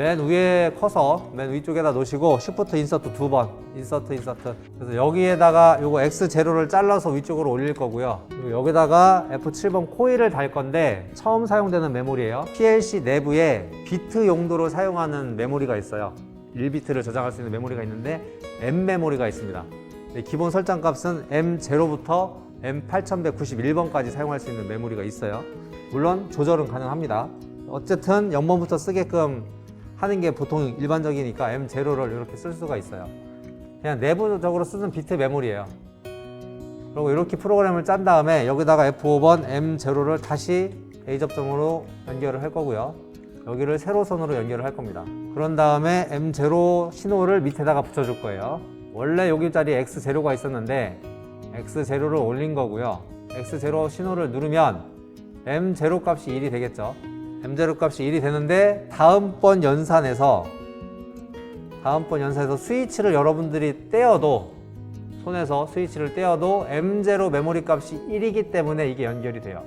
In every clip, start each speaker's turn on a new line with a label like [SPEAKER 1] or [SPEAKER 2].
[SPEAKER 1] 맨 위에 커서 맨 위쪽에다 놓으시고 Shift 인서트 2번 인서트. 그래서 여기에다가 요거 X0를 잘라서 위쪽으로 올릴 거고요. 그리고 여기다가 F7번 코일을 달 건데 처음 사용되는 메모리예요. PLC 내부에 비트 용도로 사용하는 메모리가 있어요. 1비트를 저장할 수 있는 메모리가 있는데 M 메모리가 있습니다. 기본 설정 값은 M0부터 M8191번까지 사용할 수 있는 메모리가 있어요. 물론 조절은 가능합니다. 어쨌든 0번부터 쓰게끔 하는 게 보통 일반적이니까 M0를 이렇게 쓸 수가 있어요. 그냥 내부적으로 쓰는 비트 메모리예요. 그리고 이렇게 프로그램을 짠 다음에 여기다가 F5번 M0를 다시 A 접점으로 연결을 할 거고요. 여기를 세로선으로 연결을 할 겁니다. 그런 다음에 M0 신호를 밑에다가 붙여줄 거예요. 원래 여기 자리에 X0가 있었는데 X0를 올린 거고요. X0 신호를 누르면 M0 값이 1이 되겠죠. M0 값이 1이 되는데 다음번 연산에서 스위치를 여러분들이 떼어도 손에서 스위치를 떼어도 M0 메모리 값이 1이기 때문에 이게 연결이 돼요.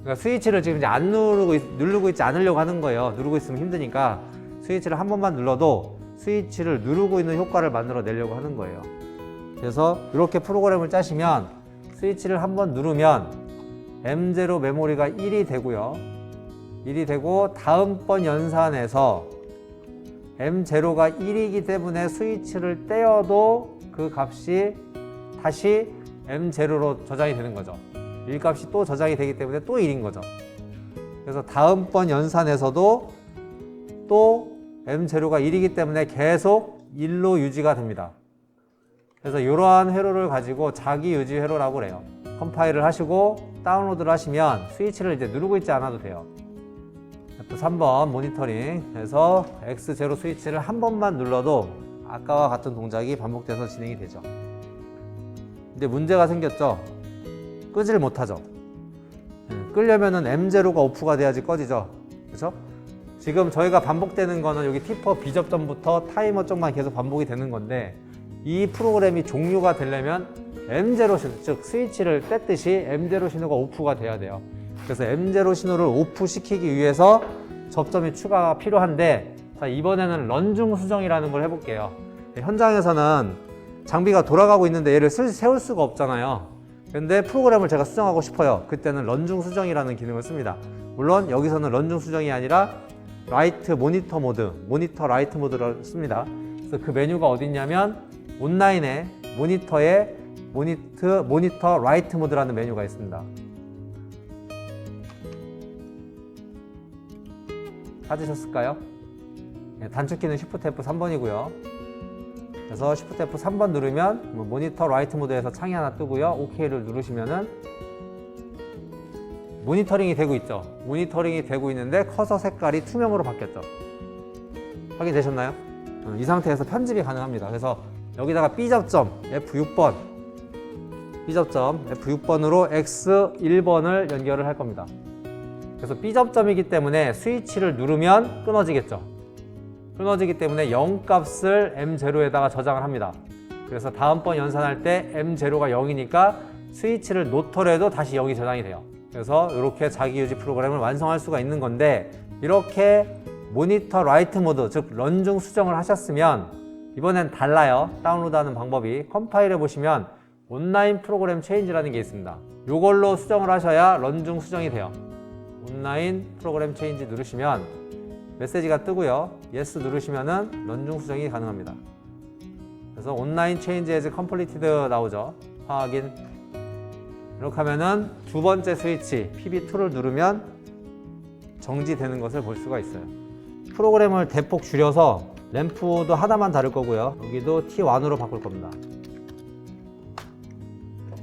[SPEAKER 1] 그러니까 스위치를 지금 이제 안 누르고 있지 않으려고 하는 거예요. 누르고 있으면 힘드니까 스위치를 한 번만 눌러도 스위치를 누르고 있는 효과를 만들어 내려고 하는 거예요. 그래서 이렇게 프로그램을 짜시면 스위치를 한 번 누르면 M0 메모리가 1이 되고요. 1이 되고 다음번 연산에서 M0가 1이기 때문에 스위치를 떼어도 그 값이 다시 M0로 저장이 되는 거죠. 1값이 또 저장이 되기 때문에 또 1인 거죠. 그래서 다음번 연산에서도 또 M0가 1이기 때문에 계속 1로 유지가 됩니다. 그래서 이러한 회로를 가지고 자기 유지 회로라고 그래요. 컴파일을 하시고 다운로드를 하시면 스위치를 이제 누르고 있지 않아도 돼요. 또 3번 모니터링 해서 X0 스위치를 한 번만 눌러도 아까와 같은 동작이 반복돼서 진행이 되죠. 근데 문제가 생겼죠. 끄지를 못하죠. 끄려면은 M0가 오프가 돼야지 꺼지죠. 그렇죠? 지금 저희가 반복되는 거는 여기 T4 B접점부터 타이머 쪽만 계속 반복이 되는 건데 이 프로그램이 종료가 되려면 M0 신호, 즉 스위치를 뗐듯이 M0 신호가 오프가 돼야 돼요. 그래서 M0 신호를 오프 시키기 위해서 접점이 추가가 필요한데, 자, 이번에는 런중 수정이라는 걸 해볼게요. 현장에서는 장비가 돌아가고 있는데 얘를 세울 수가 없잖아요. 근데 프로그램을 제가 수정하고 싶어요. 그때는 런중 수정이라는 기능을 씁니다. 물론 여기서는 런중 수정이 아니라 라이트 모니터 모드, 모니터 라이트 모드를 씁니다. 그래서 그 메뉴가 어디 있냐면 온라인에 모니터에 모니터 라이트 모드라는 메뉴가 있습니다. 찾으셨을까요? 네, 단축키는 Shift F3번이고요. 그래서 Shift F3번 누르면 모니터 라이트 모드에서 창이 하나 뜨고요. OK를 누르시면은 모니터링이 되고 있죠. 모니터링이 되고 있는데 커서 색깔이 투명으로 바뀌었죠. 확인되셨나요? 이 상태에서 편집이 가능합니다. 그래서 여기다가 B접점 F6번 F6번으로 X1번을 연결을 할 겁니다. 그래서 B접점이기 때문에 스위치를 누르면 끊어지겠죠. 끊어지기 때문에 0값을 M0에다가 저장을 합니다. 그래서 다음번 연산할 때 M0가 0이니까 스위치를 놓더라도 다시 0이 저장이 돼요. 그래서 이렇게 자기유지 프로그램을 완성할 수가 있는 건데, 이렇게 모니터 라이트 모드, 즉 런중 수정을 하셨으면 이번엔 달라요. 다운로드하는 방법이 컴파일해 보시면 온라인 프로그램 체인지라는 게 있습니다. 이걸로 수정을 하셔야 런중 수정이 돼요. 온라인 프로그램 체인지 누르시면 메시지가 뜨고요. 예스 누르시면은 런중 수정이 가능합니다. 그래서 온라인 체인지 as completed 나오죠. 확인. 이렇게 하면은 두 번째 스위치 PB2를 누르면 정지되는 것을 볼 수가 있어요. 프로그램을 대폭 줄여서 램프도 하나만 다를 거고요. 여기도 T1으로 바꿀 겁니다.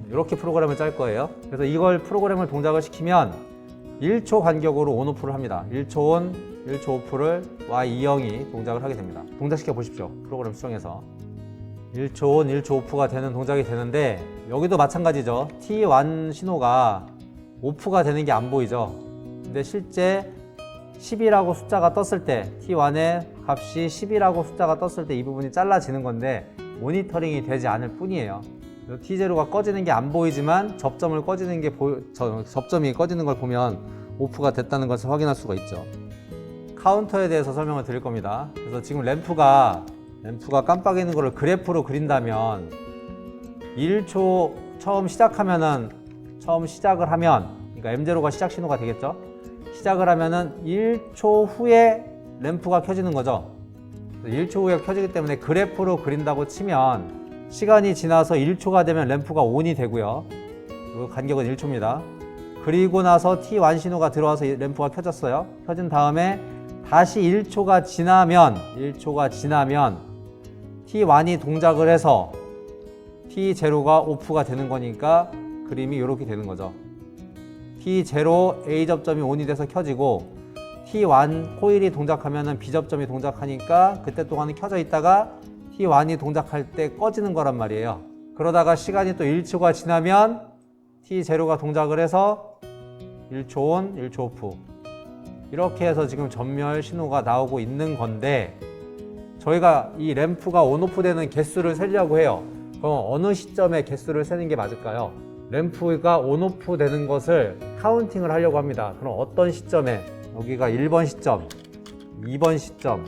[SPEAKER 1] 이렇게 프로그램을 짤 거예요. 그래서 이걸 프로그램을 동작을 시키면 1초 간격으로 온오프를 합니다. 1초 온, 1초 오프를 Y20이 동작을 하게 됩니다. 동작시켜 보십시오. 프로그램 수정해서 1초 온, 1초 오프가 되는 동작이 되는데, 여기도 마찬가지죠. T1 신호가 오프가 되는 게 안 보이죠. 근데 실제 10이라고 숫자가 떴을 때, T1의 값이 10이라고 숫자가 떴을 때 이 부분이 잘라지는 건데 모니터링이 되지 않을 뿐이에요. T0가 꺼지는 게 안 보이지만 접점이 꺼지는 걸 보면 오프가 됐다는 것을 확인할 수가 있죠. 카운터에 대해서 설명을 드릴 겁니다. 그래서 지금 램프가 깜빡이는 거를 그래프로 그린다면 1초 처음 시작을 하면, 그러니까 M0가 시작 신호가 되겠죠. 시작을 하면은 1초 후에 램프가 켜지는 거죠. 1초 후에 켜지기 때문에 그래프로 그린다고 치면 시간이 지나서 1초가 되면 램프가 ON이 되고요. 그 간격은 1초입니다. 그리고 나서 T1 신호가 들어와서 램프가 켜졌어요. 켜진 다음에 다시 1초가 지나면 T1이 동작을 해서 T0가 오프가 되는 거니까 그림이 이렇게 되는 거죠. T0 A 접점이 ON이 돼서 켜지고 T1 코일이 동작하면 B 접점이 동작하니까 그때 동안은 켜져 있다가 T1이 동작할 때 꺼지는 거란 말이에요. 그러다가 시간이 또 1초가 지나면 T0가 동작을 해서 1초 온, 1초 오프. 이렇게 해서 지금 전멸 신호가 나오고 있는 건데, 저희가 이 램프가 온오프 되는 개수를 세려고 해요. 그럼 어느 시점에 개수를 세는 게 맞을까요? 램프가 온오프 되는 것을 카운팅을 하려고 합니다. 그럼 어떤 시점에? 여기가 1번 시점, 2번 시점,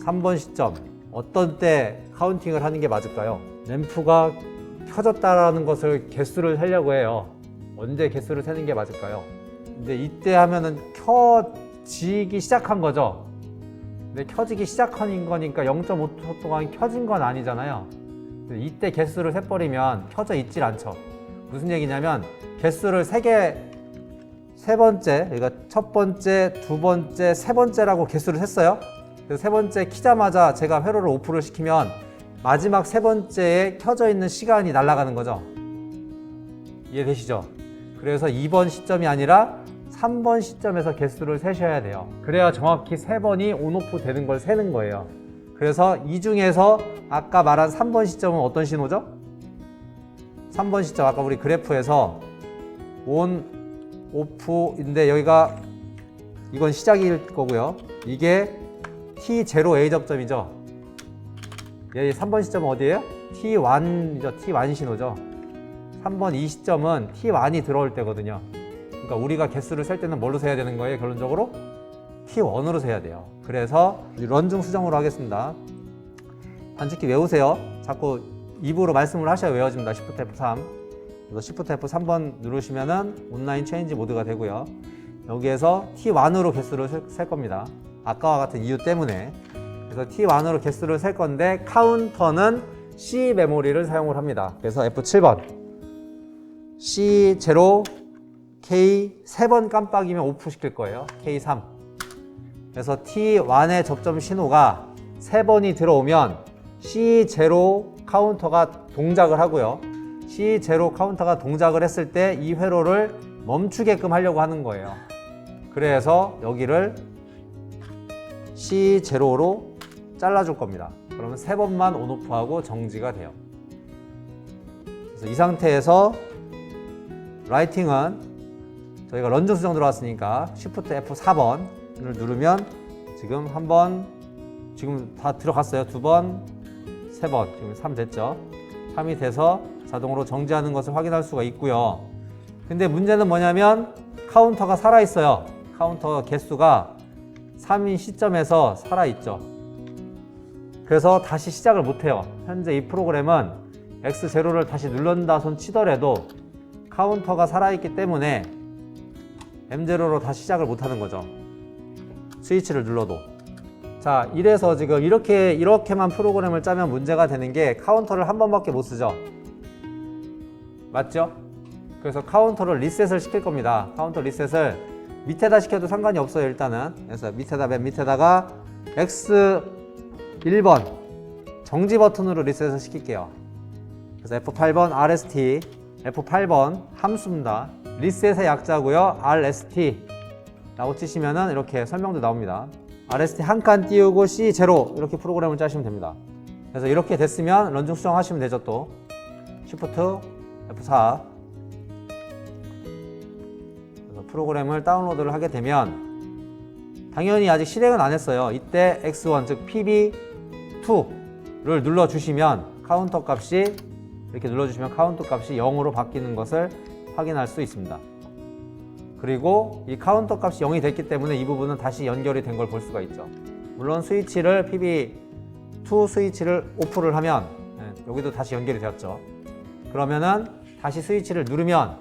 [SPEAKER 1] 3번 시점, 어떤 때 카운팅을 하는 게 맞을까요? 램프가 켜졌다라는 것을 개수를 세려고 해요. 언제 개수를 세는 게 맞을까요? 근데 이때 하면은 켜지기 시작한 거죠. 근데 켜지기 시작한 거니까 0.5초 동안 켜진 건 아니잖아요. 이때 개수를 세버리면 켜져 있질 않죠. 무슨 얘기냐면 개수를 세 번째, 그러니까 첫 번째, 두 번째, 세 번째라고 개수를 셌어요. 그래서 세 번째 키자마자 제가 회로를 오프를 시키면 마지막 세 번째에 켜져 있는 시간이 날아가는 거죠. 이해되시죠? 그래서 2번 시점이 아니라 3번 시점에서 개수를 세셔야 돼요. 그래야 정확히 3번이 온오프 되는 걸 세는 거예요. 그래서 이 중에서 아까 말한 3번 시점은 어떤 신호죠? 3번 시점, 아까 우리 그래프에서 온, 오프인데 여기가 이건 시작일 거고요. 이게 T0A 접점이죠. 얘 3번 시점은 어디예요? T1이죠. T1 신호죠. 3번 이 시점은 T1이 들어올 때거든요. 그러니까 우리가 개수를 셀 때는 뭘로 세야 되는 거예요? 결론적으로 T1으로 세야 돼요. 그래서 런중 수정으로 하겠습니다. 단축키 외우세요. 자꾸 입으로 말씀을 하셔야 외워집니다. Shift F3. 그래서 Shift F3번 누르시면은 온라인 체인지 모드가 되고요. 여기에서 T1으로 개수를 셀 겁니다. 아까와 같은 이유 때문에. 그래서 T1으로 개수를 셀 건데 카운터는 C 메모리를 사용을 합니다. 그래서 F7번 C0 K 3번 깜빡이면 오프 시킬 거예요. K3. 그래서 T1의 접점 신호가 3번이 들어오면 C0 카운터가 동작을 하고요. C0 카운터가 동작을 했을 때 이 회로를 멈추게끔 하려고 하는 거예요. 그래서 여기를 C0로 잘라줄 겁니다. 그러면 3번만 온오프하고 정지가 돼요. 그래서 이 상태에서 라이팅은 저희가 런중 수정 들어왔으니까 Shift F4번을 누르면 지금 한 번, 지금 다 들어갔어요. 2번, 3번, 지금 3 됐죠. 3이 돼서 자동으로 정지하는 것을 확인할 수가 있고요. 근데 문제는 뭐냐면 카운터가 살아있어요. 카운터 개수가 3인 시점에서 살아있죠. 그래서 다시 시작을 못해요. 현재 이 프로그램은 X0를 다시 눌른다 손 치더라도 카운터가 살아있기 때문에 M0로 다시 시작을 못하는 거죠. 스위치를 눌러도. 자, 이래서 지금 이렇게만 프로그램을 짜면 문제가 되는 게 카운터를 한 번밖에 못 쓰죠. 맞죠? 그래서 카운터를 리셋을 시킬 겁니다. 카운터 리셋을 밑에다 시켜도 상관이 없어요. 일단은. 그래서 맨 밑에다가 X1번 정지 버튼으로 리셋을 시킬게요. 그래서 F8번 RST, F8번 함수입니다. 리셋의 약자고요. RST 라고 치시면은 이렇게 설명도 나옵니다. RST 한 칸 띄우고 C0 이렇게 프로그램을 짜시면 됩니다. 그래서 이렇게 됐으면 런중 수정하시면 되죠. 또 Shift F4 그래서 프로그램을 다운로드를 하게 되면 당연히 아직 실행은 안 했어요. 이때 X1 즉 PB2를 눌러주시면 카운터 값이 이렇게 눌러주시면 카운터 값이 0으로 바뀌는 것을 확인할 수 있습니다. 그리고 이 카운터 값이 0이 됐기 때문에 이 부분은 다시 연결이 된 걸 볼 수가 있죠. 물론 스위치를 PB2 스위치를 오프를 하면 여기도 다시 연결이 되었죠. 그러면은 다시 스위치를 누르면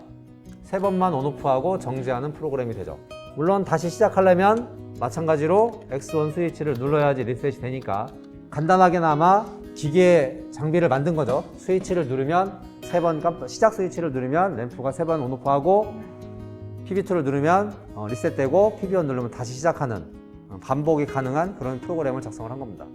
[SPEAKER 1] 3번만 온오프하고 정지하는 프로그램이 되죠. 물론 다시 시작하려면 마찬가지로 X1 스위치를 눌러야지 리셋이 되니까 간단하게나마 기계 장비를 만든 거죠. 스위치를 누르면 3번 시작 스위치를 누르면 램프가 3번 온오프하고 PB2를 누르면 리셋되고 PB1 누르면 다시 시작하는 반복이 가능한 그런 프로그램을 작성을 한 겁니다.